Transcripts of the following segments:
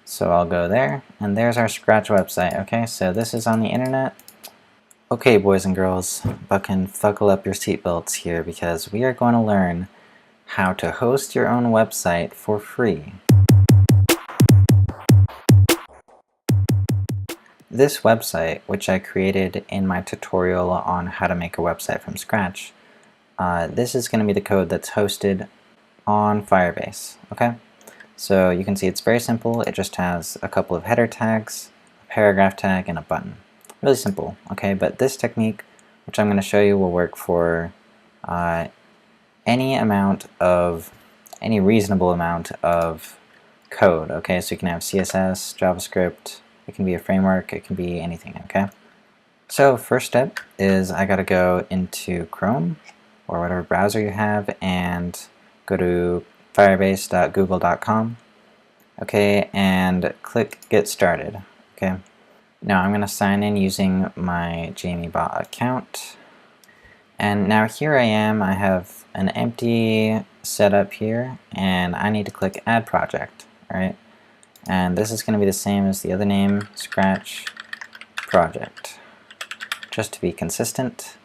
So I'll go there, and there's our Scratch website. Okay, so this is on the internet. Okay, boys and girls, buckle up your seatbelts here because we are going to learn how to host your own website for free. This website, which I created in my tutorial on how to make a website from scratch, this is going to be the code that's hosted on Firebase. Okay, so you can see it's very simple. It just has a couple of header tags, a paragraph tag, and a button. Really simple. Okay, but this technique, which I'm going to show you, will work for any reasonable amount of code. Okay, so you can have CSS, JavaScript. It can be a framework. It can be anything. Okay. So first step is I gotta go into Chrome or whatever browser you have and go to firebase.google.com. Okay, and click Get Started. Okay. Now I'm gonna sign in using my JamieBot account. And now here I am. I have an empty setup here, and I need to click Add Project. All right. And this is going to be the same as the other name, Scratch Project. Just to be consistent,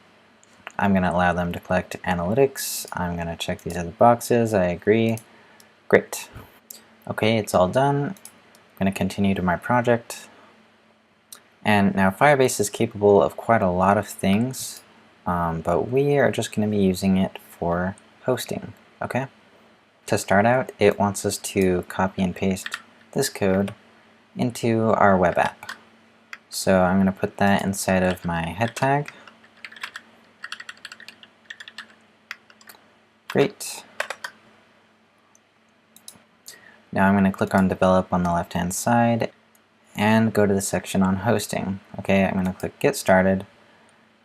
I'm going to allow them to collect analytics. I'm going to check these other boxes. I agree. Great. Okay, it's all done. I'm going to continue to my project. And now Firebase is capable of quite a lot of things, but we are just going to be using it for hosting. Okay? To start out, it wants us to copy and paste this code into our web app. So I'm going to put that inside of my head tag. Great. Now I'm going to click on Develop on the left hand side and go to the section on hosting. Okay, I'm going to click Get Started,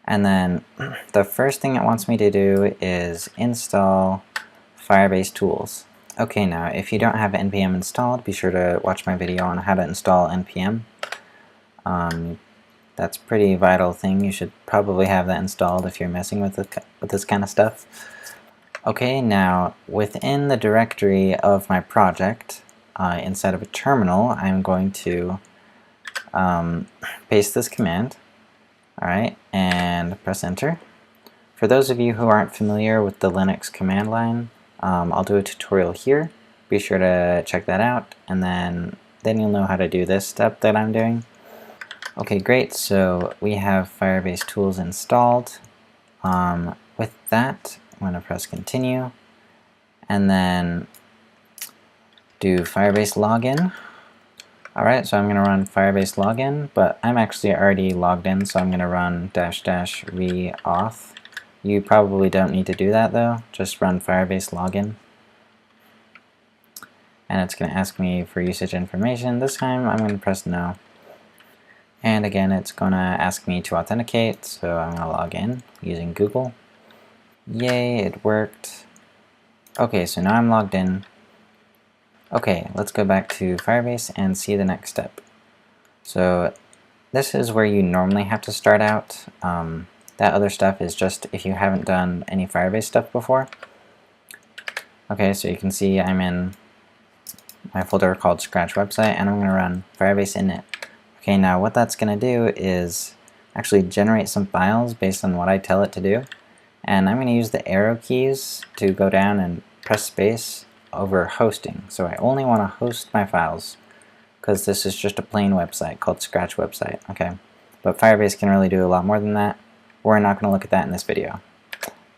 and then the first thing it wants me to do is install Firebase tools. Okay, now if you don't have npm installed, be sure to watch my video on how to install npm. That's a pretty vital thing. You should probably have that installed if you're messing with this kind of stuff. Okay, now within the directory of my project, inside of a terminal, I'm going to paste this command. Alright, and press enter. For those of you who aren't familiar with the Linux command line, I'll do a tutorial here. Be sure to check that out, and then you'll know how to do this step that I'm doing. Okay, great. So we have Firebase tools installed. With that, I'm going to press continue, and then do Firebase login. Alright, so I'm going to run Firebase login, but I'm actually already logged in, so I'm going to run --re-auth. You probably don't need to do that though, just run Firebase login. And it's going to ask me for usage information. This time I'm going to press no. And again, it's going to ask me to authenticate, so I'm going to log in using Google. Yay, it worked. Okay, so now I'm logged in. Okay, let's go back to Firebase and see the next step. So this is where you normally have to start out. That other stuff is just if you haven't done any Firebase stuff before. Okay, so you can see I'm in my folder called Scratch Website, and I'm going to run Firebase init. Okay, now what that's going to do is actually generate some files based on what I tell it to do. And I'm going to use the arrow keys to go down and press space over hosting. So I only want to host my files because this is just a plain website called Scratch Website. Okay, but Firebase can really do a lot more than that. We're not going to look at that in this video.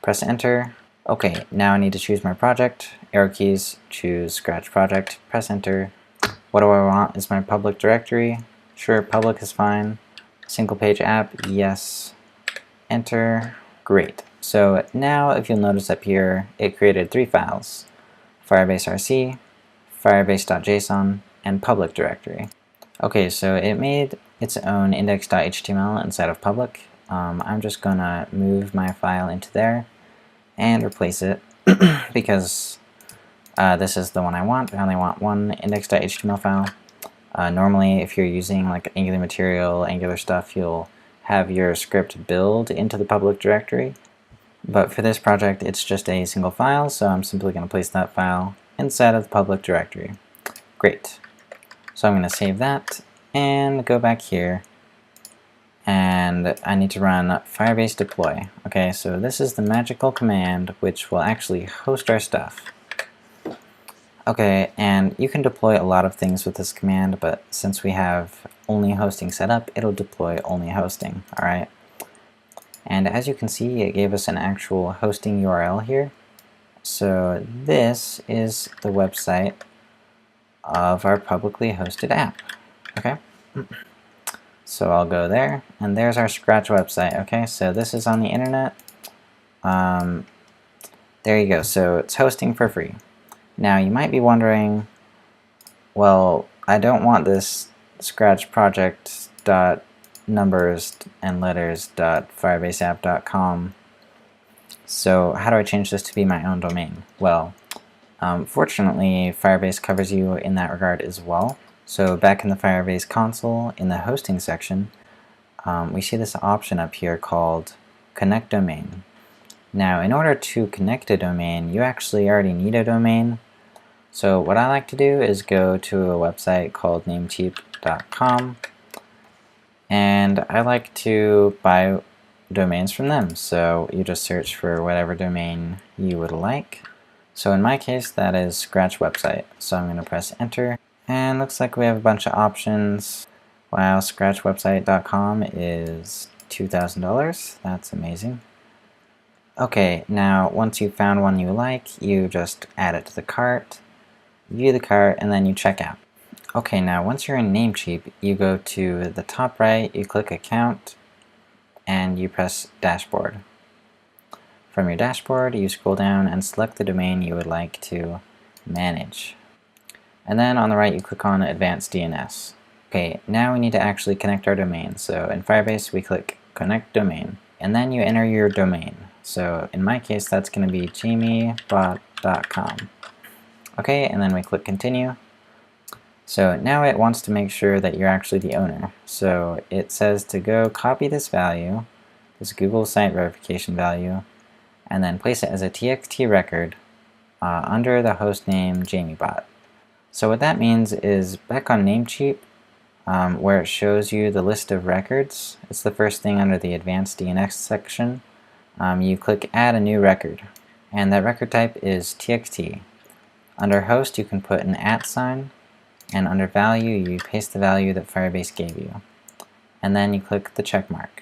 Press enter. Okay, now I need to choose my project. Arrow keys, choose Scratch Project, press enter. What do I want is my public directory. Sure, public is fine. Single page app, yes. Enter. Great. So now if you'll notice up here, it created 3 files. Firebase RC, Firebase.json, and public directory. Okay, so it made its own index.html inside of public. I'm just gonna move my file into there and replace it because this is the one I want. I only want one index.html file. Normally, if you're using like Angular material, Angular stuff, you'll have your script build into the public directory. But for this project, it's just a single file, so I'm simply going to place that file inside of the public directory. Great. So I'm going to save that and go back here, and I need to run Firebase deploy. Okay, so this is the magical command which will actually host our stuff. Okay, and you can deploy a lot of things with this command, but since we have only hosting set up, it'll deploy only hosting, alright? And as you can see, it gave us an actual hosting URL here. So this is the website of our publicly hosted app, okay? So I'll go there, and there's our Scratch website, okay? So this is on the internet. There you go, so it's hosting for free. Now you might be wondering, well, I don't want this Scratch project dot numbers and letters dot firebaseapp.com, so how do I change this to be my own domain? Well, fortunately Firebase covers you in that regard as well. So back in the Firebase console, in the hosting section, we see this option up here called Connect Domain. Now in order to connect a domain, you actually already need a domain. So what I like to do is go to a website called namecheap.com, and I like to buy domains from them. So you just search for whatever domain you would like. So in my case, that is Scratch website. So I'm going to press enter, and looks like we have a bunch of options. Wow, scratchwebsite.com is $2,000. That's amazing. Okay, now once you've found one you like, you just add it to the cart, view the cart, and then you check out. Okay, now once you're in Namecheap, you go to the top right, you click Account, and you press Dashboard. From your dashboard, you scroll down and select the domain you would like to manage. And then on the right, you click on Advanced DNS. Okay, now we need to actually connect our domain. So in Firebase, we click Connect Domain, and then you enter your domain. So in my case, that's going to be jamiebot.com. Okay, and then we click Continue. So now it wants to make sure that you're actually the owner. So it says to go copy this value, this Google site verification value, and then place it as a TXT record under the host name jamiebot. So what that means is back on Namecheap, where it shows you the list of records, it's the first thing under the Advanced DNS section. You click Add a New Record, and that record type is TXT. Under Host, you can put an @ sign, and under Value, you paste the value that Firebase gave you. And then you click the check mark.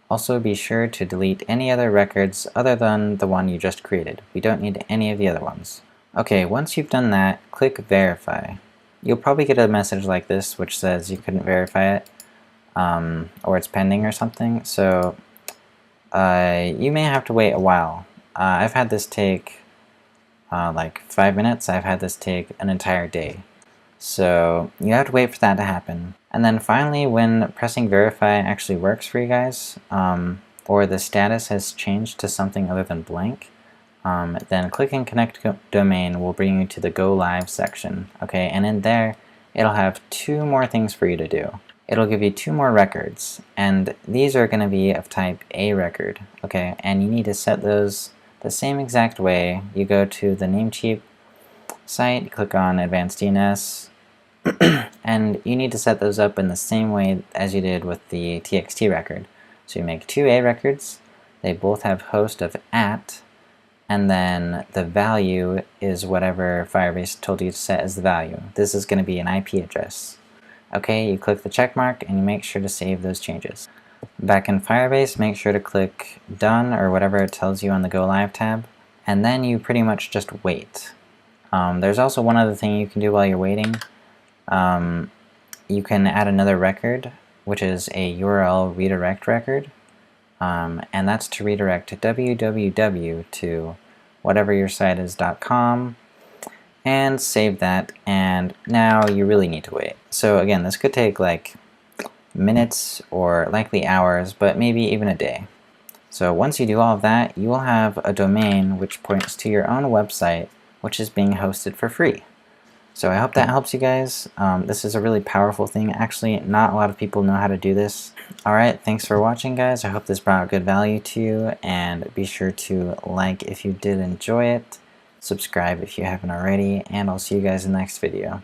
Also be sure to delete any other records other than the one you just created. We don't need any of the other ones. Okay, once you've done that, click Verify. You'll probably get a message like this which says you couldn't verify it, or it's pending or something. So you may have to wait a while. I've had this take like 5 minutes. I've had this take an entire day. So you have to wait for that to happen. And then finally, when pressing verify actually works for you guys, or the status has changed to something other than blank, then clicking Connect Domain will bring you to the Go Live section. Okay, and in there, it'll have 2 more things for you to do. It'll give you 2 more records, and these are going to be of type A record. Okay, and you need to set those the same exact way. You go to the Namecheap site, you click on Advanced DNS, and you need to set those up in the same way as you did with the TXT record. So you make 2 A records, they both have host of @ and then the value is whatever Firebase told you to set as the value. This is going to be an IP address. Okay, you click the check mark and you make sure to save those changes. Back in Firebase, make sure to click Done or whatever it tells you on the Go Live tab, and then you pretty much just wait. There's also one other thing you can do while you're waiting. You can add another record, which is a URL redirect record, and that's to redirect to www to whatever your site is .com, and save that, and now you really need to wait. So again, this could take like minutes or likely hours, but maybe even a day. So once you do all of that, you will have a domain which points to your own website, which is being hosted for free. So I hope that helps you guys. This is a really powerful thing. Actually, not a lot of people know how to do this. Alright, thanks for watching, guys. I hope this brought good value to you, and be sure to like if you did enjoy it, subscribe if you haven't already, and I'll see you guys in the next video.